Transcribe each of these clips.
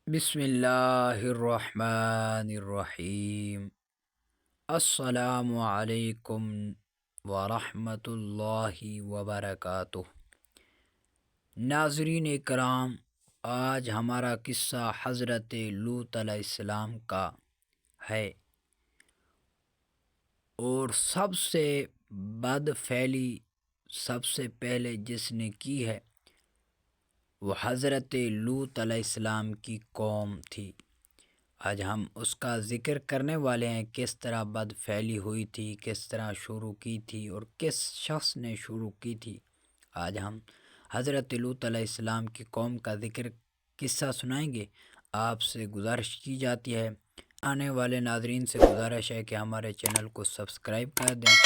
بسم اللہ الرحمن الرحیم۔ السلام علیکم ورحمۃ اللہ وبرکاتہ۔ ناظرین کرام، آج ہمارا قصہ حضرت لوط علیہ السلام کا ہے، اور سب سے بد فعلی سب سے پہلے جس نے کی ہے وہ حضرت لوط علیہ السلام کی قوم تھی۔ آج ہم اس کا ذکر کرنے والے ہیں، کس طرح بد فعلی ہوئی تھی، کس طرح شروع کی تھی اور کس شخص نے شروع کی تھی۔ آج ہم حضرت لوط علیہ السلام کی قوم کا ذکر قصہ سنائیں گے۔ آپ سے گزارش کی جاتی ہے، آنے والے ناظرین سے گزارش ہے کہ ہمارے چینل کو سبسکرائب کر دیں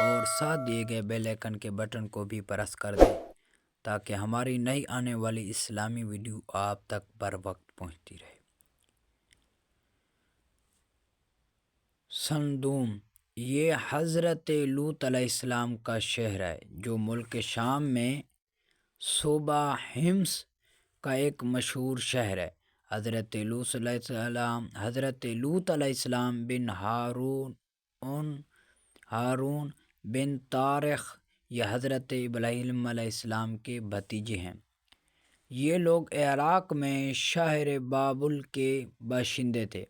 اور ساتھ دیے گئے بیل آئیکن کے بٹن کو بھی پریس کر دیں تاکہ ہماری نئی آنے والی اسلامی ویڈیو آپ تک بر وقت پہنچتی رہے۔ صدوم، یہ حضرت لوط علیہ السلام کا شہر ہے جو ملک شام میں صوبہ حمص کا ایک مشہور شہر ہے۔ حضرت لوط علیہ السلام بن ہارون بن طارخ یہ حضرت ابراہیم علیہ السلام کے بھتیجے ہیں۔ یہ لوگ عراق میں شہر بابل کے باشندے تھے۔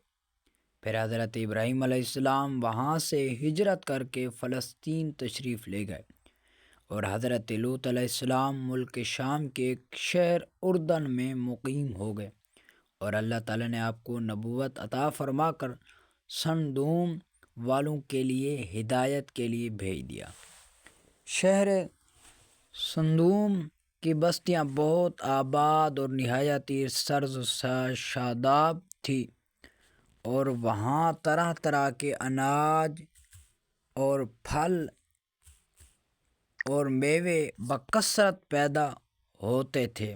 پھر حضرت ابراہیم علیہ السلام وہاں سے ہجرت کر کے فلسطین تشریف لے گئے، اور حضرت لوط علیہ السلام ملک شام کے ایک شہر اردن میں مقیم ہو گئے، اور اللہ تعالیٰ نے آپ کو نبوت عطا فرما کر صدوم والوں کے لیے ہدایت کے لیے بھیج دیا۔ شہر صدوم کی بستیاں بہت آباد اور نہایت ہی سرز و شاداب تھی، اور وہاں طرح طرح کے اناج اور پھل اور میوے بکثرت پیدا ہوتے تھے۔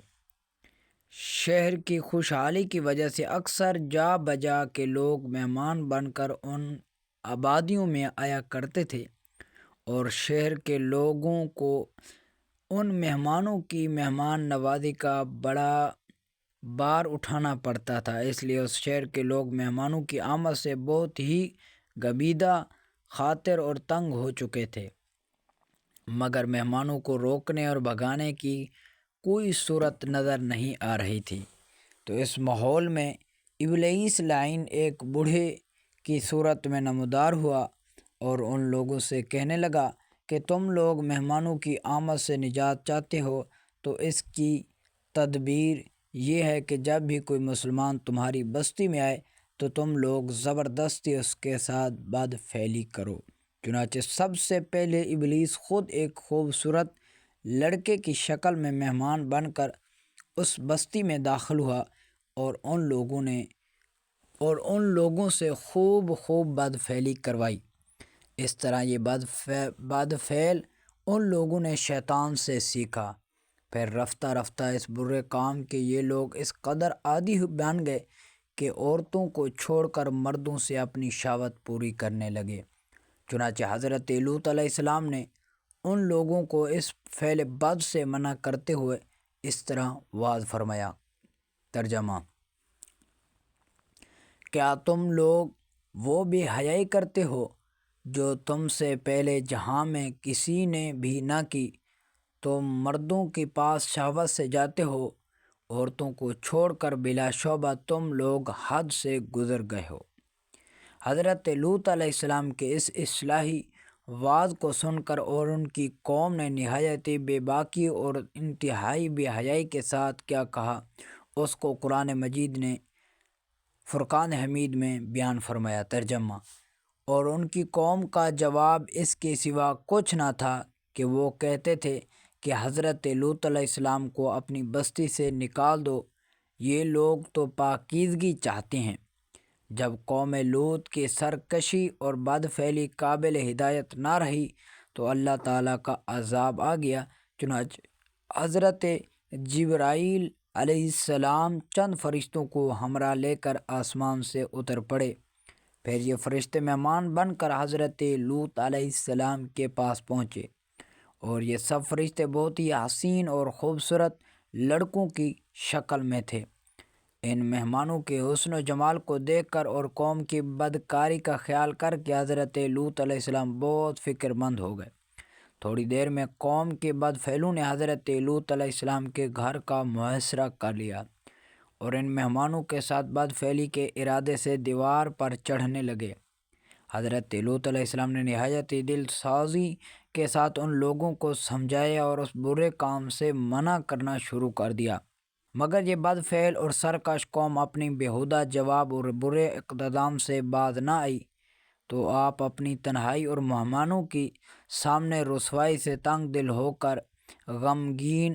شہر کی خوشحالی کی وجہ سے اکثر جا بجا کے لوگ مہمان بن کر ان آبادیوں میں آیا کرتے تھے، اور شہر کے لوگوں کو ان مہمانوں کی مہمان نوازی کا بڑا بار اٹھانا پڑتا تھا، اس لیے اس شہر کے لوگ مہمانوں کی آمد سے بہت ہی گبیدہ خاطر اور تنگ ہو چکے تھے، مگر مہمانوں کو روکنے اور بھگانے کی کوئی صورت نظر نہیں آ رہی تھی۔ تو اس ماحول میں ابلیس لعین ایک بوڑھے کی صورت میں نمودار ہوا اور ان لوگوں سے کہنے لگا کہ تم لوگ مہمانوں کی آمد سے نجات چاہتے ہو، تو اس کی تدبیر یہ ہے کہ جب بھی کوئی مسلمان تمہاری بستی میں آئے تو تم لوگ زبردستی اس کے ساتھ بد فعلی کرو۔ چنانچہ سب سے پہلے ابلیس خود ایک خوبصورت لڑکے کی شکل میں مہمان بن کر اس بستی میں داخل ہوا، اور ان لوگوں سے خوب بد فعلی کروائی۔ اس طرح یہ بد فعل ان لوگوں نے شیطان سے سیکھا۔ پھر رفتہ رفتہ اس برے کام کے یہ لوگ اس قدر عادی بن گئے کہ عورتوں کو چھوڑ کر مردوں سے اپنی شہوت پوری کرنے لگے۔ چنانچہ حضرت لوط علیہ السلام نے ان لوگوں کو اس فعل بد سے منع کرتے ہوئے اس طرح وعظ فرمایا۔ ترجمہ: کیا تم لوگ وہ بے حیائی کرتے ہو جو تم سے پہلے جہاں میں کسی نے بھی نہ کی؟ تم مردوں کے پاس شہوت سے جاتے ہو، عورتوں کو چھوڑ کر بلا شبہ تم لوگ حد سے گزر گئے ہو۔ حضرت لوط علیہ السلام کے اس اصلاحی وعظ کو سن کر اور ان کی قوم نے نہایت بے باکی اور انتہائی بے حیائی کے ساتھ کیا کہا، اس کو قرآن مجید نے فرقان حمید میں بیان فرمایا۔ ترجمہ: اور ان کی قوم کا جواب اس کے سوا کچھ نہ تھا کہ وہ کہتے تھے کہ حضرت لوط علیہ السلام کو اپنی بستی سے نکال دو، یہ لوگ تو پاکیزگی چاہتے ہیں۔ جب قوم لوط کی سرکشی اور بد فعلی قابل ہدایت نہ رہی تو اللہ تعالیٰ کا عذاب آ گیا۔ چنانچہ حضرت جبرائیل علیہ السلام چند فرشتوں کو ہمراہ لے کر آسمان سے اتر پڑے۔ پھر یہ فرشتے مہمان بن کر حضرت لوط علیہ السلام کے پاس پہنچے، اور یہ سب فرشتے بہت ہی حسین اور خوبصورت لڑکوں کی شکل میں تھے۔ ان مہمانوں کے حسن و جمال کو دیکھ کر اور قوم کی بدکاری کا خیال کر کے حضرت لوط علیہ السلام بہت فکر مند ہو گئے۔ تھوڑی دیر میں قوم کے بد فعلوں نے حضرت لوط علیہ السلام کے گھر کا محاصرہ کر لیا اور ان مہمانوں کے ساتھ بد فعلی کے ارادے سے دیوار پر چڑھنے لگے۔ حضرت لوط علیہ السلام نے نہایت دل سازی کے ساتھ ان لوگوں کو سمجھایا اور اس برے کام سے منع کرنا شروع کر دیا، مگر یہ بد فعل اور سرکش قوم اپنی بیہودہ جواب اور برے اقدام سے باز نہ آئی، تو آپ اپنی تنہائی اور مہمانوں کی سامنے رسوائی سے تنگ دل ہو کر غمگین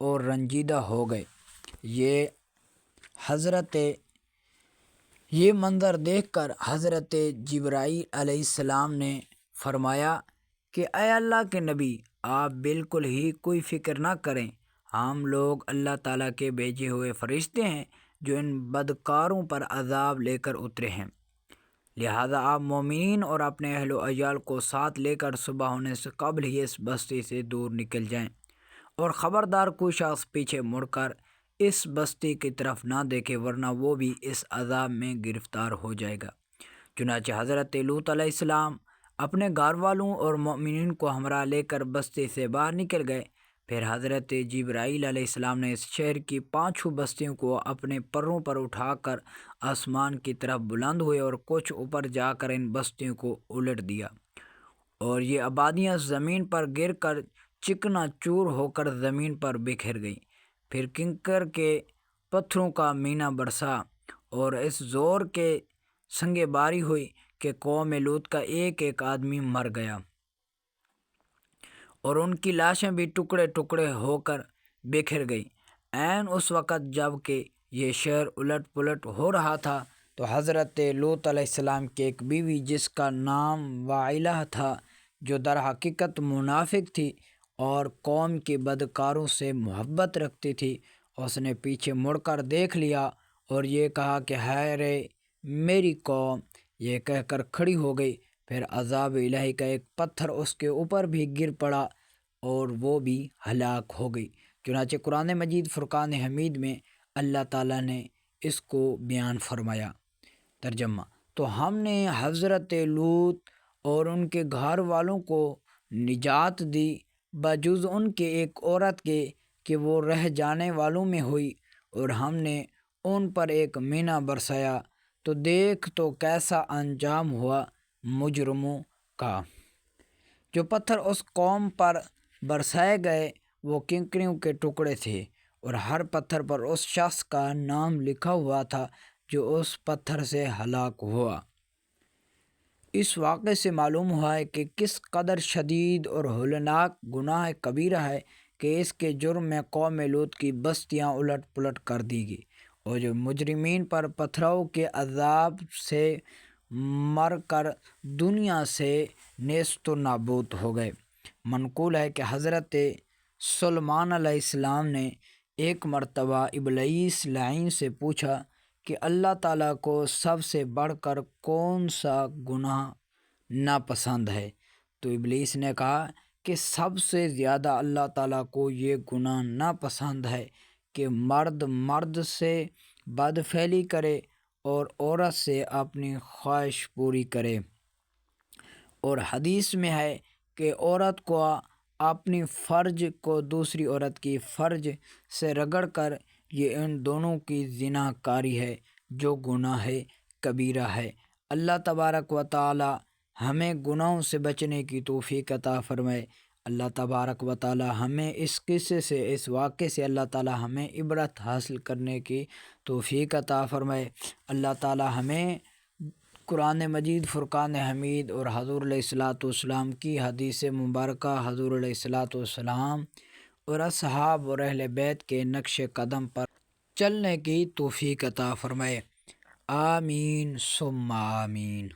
اور رنجیدہ ہو گئے۔ یہ منظر دیکھ کر حضرت جبرائیل علیہ السلام نے فرمایا کہ اے اللہ کے نبی، آپ بالکل ہی کوئی فکر نہ کریں، ہم لوگ اللہ تعالیٰ کے بھیجے ہوئے فرشتے ہیں جو ان بدکاروں پر عذاب لے کر اترے ہیں، لہذا آپ مومنین اور اپنے اہل و عیال کو ساتھ لے کر صبح ہونے سے قبل ہی اس بستی سے دور نکل جائیں، اور خبردار کوئی شخص پیچھے مڑ کر اس بستی کی طرف نہ دیکھے، ورنہ وہ بھی اس عذاب میں گرفتار ہو جائے گا۔ چنانچہ حضرت لوط علیہ السلام اپنے گھر والوں اور مومنین کو ہمراہ لے کر بستی سے باہر نکل گئے۔ پھر حضرت جبرائیل علیہ السلام نے اس شہر کی 5 بستیوں کو اپنے پروں پر اٹھا کر آسمان کی طرف بلند ہوئے اور کچھ اوپر جا کر ان بستیوں کو الٹ دیا، اور یہ آبادیاں زمین پر گر کر چکنا چور ہو کر زمین پر بکھر گئیں۔ پھر کنکر کے پتھروں کا مینہ برسا اور اس زور کے سنگ باری ہوئی کہ قوم لوط کا ایک ایک آدمی مر گیا، اور ان کی لاشیں بھی ٹکڑے ٹکڑے ہو کر بکھر گئیں۔ عین اس وقت جب کہ یہ شہر الٹ پلٹ ہو رہا تھا تو حضرت لوط علیہ السلام کی ایک بیوی جس کا نام وائلہ تھا، جو در حقیقت منافق تھی اور قوم کے بدکاروں سے محبت رکھتی تھی، اس نے پیچھے مڑ کر دیکھ لیا اور یہ کہا کہ ہائے رے میری قوم، یہ کہہ کر کھڑی ہو گئی۔ پھر عذاب الہی کا ایک پتھر اس کے اوپر بھی گر پڑا اور وہ بھی ہلاک ہو گئی۔ چنانچہ قرآن مجید فرقان حمید میں اللہ تعالیٰ نے اس کو بیان فرمایا۔ ترجمہ: تو ہم نے حضرت لوط اور ان کے گھر والوں کو نجات دی بجز ان کے ایک عورت کے کہ وہ رہ جانے والوں میں ہوئی، اور ہم نے ان پر ایک مینہ برسایا، تو دیکھ تو کیسا انجام ہوا مجرموں کا۔ جو پتھر اس قوم پر برسائے گئے وہ کنکریوں کے ٹکڑے تھے، اور ہر پتھر پر اس شخص کا نام لکھا ہوا تھا جو اس پتھر سے ہلاک ہوا۔ اس واقعے سے معلوم ہوا ہے کہ کس قدر شدید اور ہولناک گناہ کبیرہ ہے کہ اس کے جرم میں قوم لوط کی بستیاں الٹ پلٹ کر دی گئی، اور جو مجرمین پر پتھراؤ کے عذاب سے مر کر دنیا سے نیست و نابود ہو گئے۔ منقول ہے کہ حضرت سلیمان علیہ السلام نے ایک مرتبہ ابلیس لعین سے پوچھا کہ اللہ تعالیٰ کو سب سے بڑھ کر کون سا گناہ ناپسند ہے؟ تو ابلیس نے کہا کہ سب سے زیادہ اللہ تعالیٰ کو یہ گناہ ناپسند ہے کہ مرد مرد سے بد فعلی کرے اور عورت سے اپنی خواہش پوری کرے، اور حدیث میں ہے کہ عورت کو اپنی فرج کو دوسری عورت کی فرج سے رگڑ کر یہ ان دونوں کی زنا کاری ہے، جو گناہ کبیرہ ہے۔ اللہ تبارک و تعالی ہمیں گناہوں سے بچنے کی توفیق عطا فرمائے۔ اللہ تبارک و تعالی ہمیں اس قصے سے، اس واقعے سے اللہ تعالی ہمیں عبرت حاصل کرنے کی توفیق عطا فرمائے۔ اللہ تعالی ہمیں قرآن مجید فرقان حمید اور حضور علیہ الصلوۃ والسلام کی حدیث مبارکہ، حضور علیہ الصلوۃ والسلام اور اصحاب اور اہل بیت کے نقش قدم پر چلنے کی توفیق عطا فرمائے۔ آمین ثم آمین۔